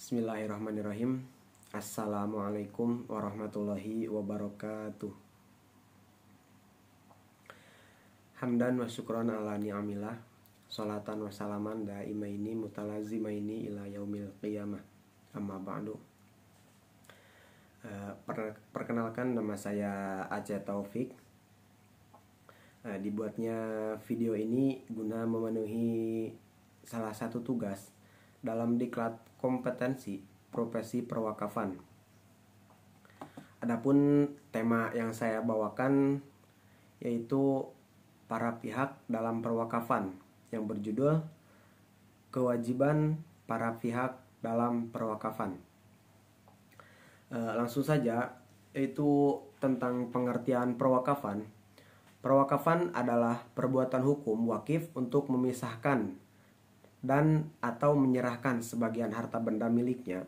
Bismillahirrahmanirrahim. Assalamualaikum warahmatullahi wabarakatuh. Hamdan wa syukran ala ni'amillah. Salatan wa salaman daimaini mutalazimaini ila yaumil qiyamah. Amma ba'du. Perkenalkan, nama saya Aceh Taufik. Dibuatnya video ini guna memenuhi salah satu tugas dalam diklat kompetensi profesi perwakafan. Adapun tema yang saya bawakan yaitu para pihak dalam perwakafan, yang berjudul kewajiban para pihak dalam perwakafan. Langsung saja, yaitu tentang pengertian perwakafan. Perwakafan adalah perbuatan hukum wakif untuk memisahkan dan atau menyerahkan sebagian harta benda miliknya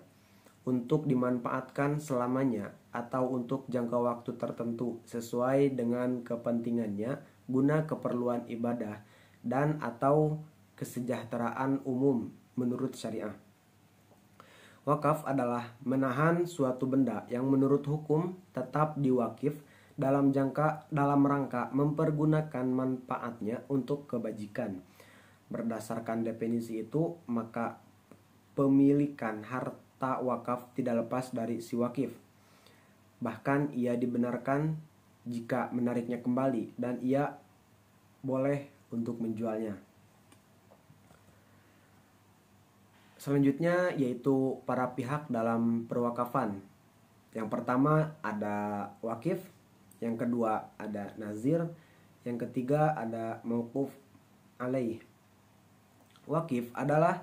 untuk dimanfaatkan selamanya atau untuk jangka waktu tertentu sesuai dengan kepentingannya guna keperluan ibadah dan atau kesejahteraan umum menurut syariah. Wakaf adalah menahan suatu benda yang menurut hukum tetap diwakif dalam rangka mempergunakan manfaatnya untuk kebajikan. Berdasarkan definisi itu, maka pemilikan harta wakaf tidak lepas dari si wakif. Bahkan ia dibenarkan jika menariknya kembali dan ia boleh untuk menjualnya. Selanjutnya yaitu para pihak dalam perwakafan. Yang pertama ada wakif, yang kedua ada nazir, yang ketiga ada mauquf alaih. Wakif adalah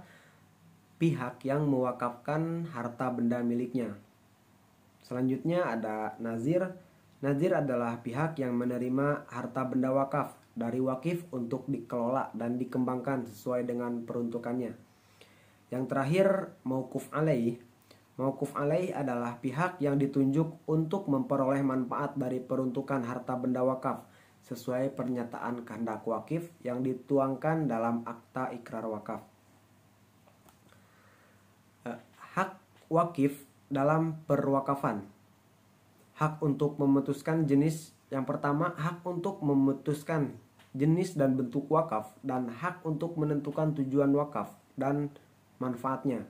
pihak yang mewakafkan harta benda miliknya. Selanjutnya ada nazir. Nazir adalah pihak yang menerima harta benda wakaf dari wakif untuk dikelola dan dikembangkan sesuai dengan peruntukannya. Yang terakhir, mauquf alaih. Mauquf alaih adalah pihak yang ditunjuk untuk memperoleh manfaat dari peruntukan harta benda wakaf sesuai pernyataan kehendak wakif yang dituangkan dalam akta ikrar wakaf. Hak wakif dalam perwakafan. Hak untuk memutuskan jenis. Yang pertama, hak untuk memutuskan jenis dan bentuk wakaf, dan hak untuk menentukan tujuan wakaf dan manfaatnya.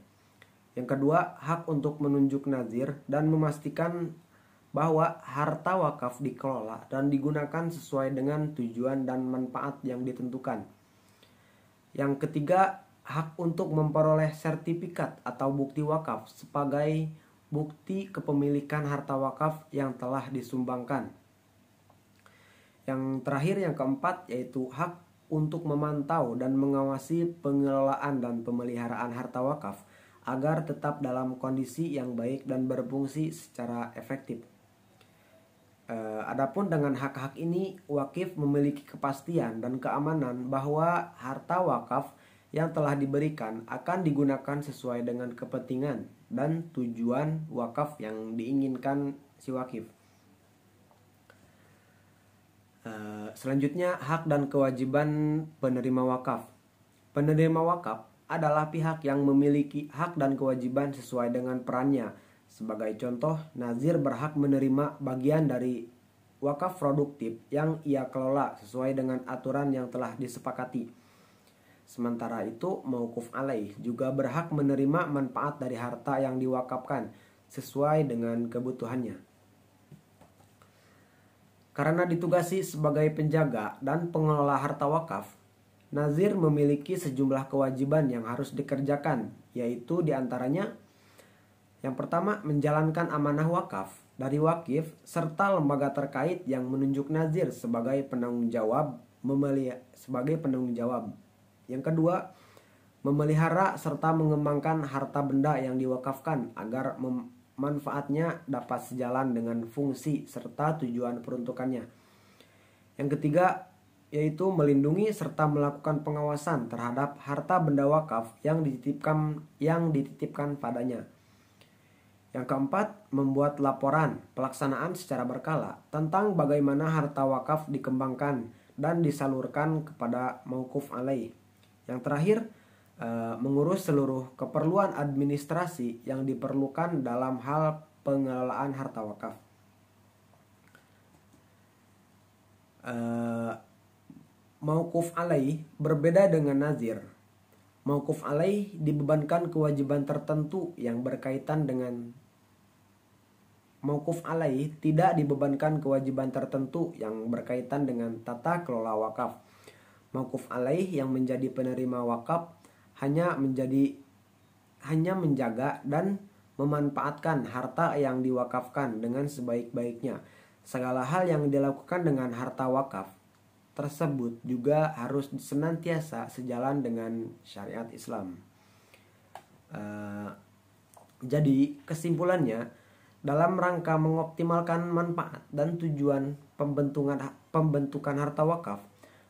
Yang kedua, hak untuk menunjuk nazir dan memastikan bahwa harta wakaf dikelola dan digunakan sesuai dengan tujuan dan manfaat yang ditentukan. Yang ketiga, hak untuk memperoleh sertifikat atau bukti wakaf sebagai bukti kepemilikan harta wakaf yang telah disumbangkan. Yang terakhir, yang keempat, yaitu hak untuk memantau dan mengawasi pengelolaan dan pemeliharaan harta wakaf agar tetap dalam kondisi yang baik dan berfungsi secara efektif. Adapun dengan hak-hak ini, wakif memiliki kepastian dan keamanan bahwa harta wakaf yang telah diberikan akan digunakan sesuai dengan kepentingan dan tujuan wakaf yang diinginkan si wakif. Selanjutnya, hak dan kewajiban penerima wakaf. Penerima wakaf adalah pihak yang memiliki hak dan kewajiban sesuai dengan perannya. Sebagai contoh, nazir berhak menerima bagian dari wakaf produktif yang ia kelola sesuai dengan aturan yang telah disepakati. Sementara itu, mauquf alaih juga berhak menerima manfaat dari harta yang diwakafkan sesuai dengan kebutuhannya. Karena ditugasi sebagai penjaga dan pengelola harta wakaf, nazir memiliki sejumlah kewajiban yang harus dikerjakan, yaitu diantaranya: yang pertama, menjalankan amanah wakaf dari wakif serta lembaga terkait yang menunjuk nazir sebagai penanggung jawab. Yang kedua, memelihara serta mengembangkan harta benda yang diwakafkan agar manfaatnya dapat sejalan dengan fungsi serta tujuan peruntukannya. Yang ketiga, yaitu melindungi serta melakukan pengawasan terhadap harta benda wakaf yang dititipkan padanya. Yang keempat, membuat laporan pelaksanaan secara berkala tentang bagaimana harta wakaf dikembangkan dan disalurkan kepada mauquf alaih. Yang terakhir, mengurus seluruh keperluan administrasi yang diperlukan dalam hal pengelolaan harta wakaf. Mauquf alaih berbeda dengan nazir. Mauquf alaih dibebankan kewajiban tertentu yang berkaitan dengan Mauquf alaih tidak dibebankan kewajiban tertentu yang berkaitan dengan tata kelola wakaf. Mauquf alaih yang menjadi penerima wakaf hanya menjaga dan memanfaatkan harta yang diwakafkan dengan sebaik-baiknya. Segala hal yang dilakukan dengan harta wakaf tersebut juga harus senantiasa sejalan dengan syariat Islam. Jadi kesimpulannya, dalam rangka mengoptimalkan manfaat dan tujuan pembentukan harta wakaf,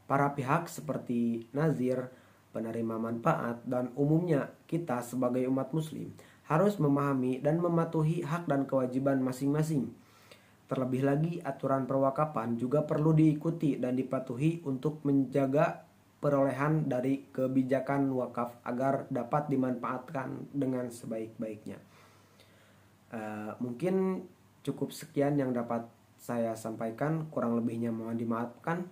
para pihak seperti nazir, penerima manfaat, dan umumnya kita sebagai umat muslim harus memahami dan mematuhi hak dan kewajiban masing-masing. Terlebih lagi, aturan perwakafan juga perlu diikuti dan dipatuhi untuk menjaga perolehan dari kebijakan wakaf agar dapat dimanfaatkan dengan sebaik-baiknya. Mungkin cukup sekian yang dapat saya sampaikan, kurang lebihnya mohon dimaafkan.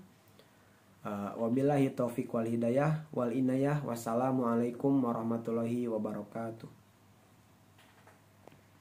Wabillahi taufiq wal hidayah wal inayah. Wassalamualaikum warahmatullahi wabarakatuh.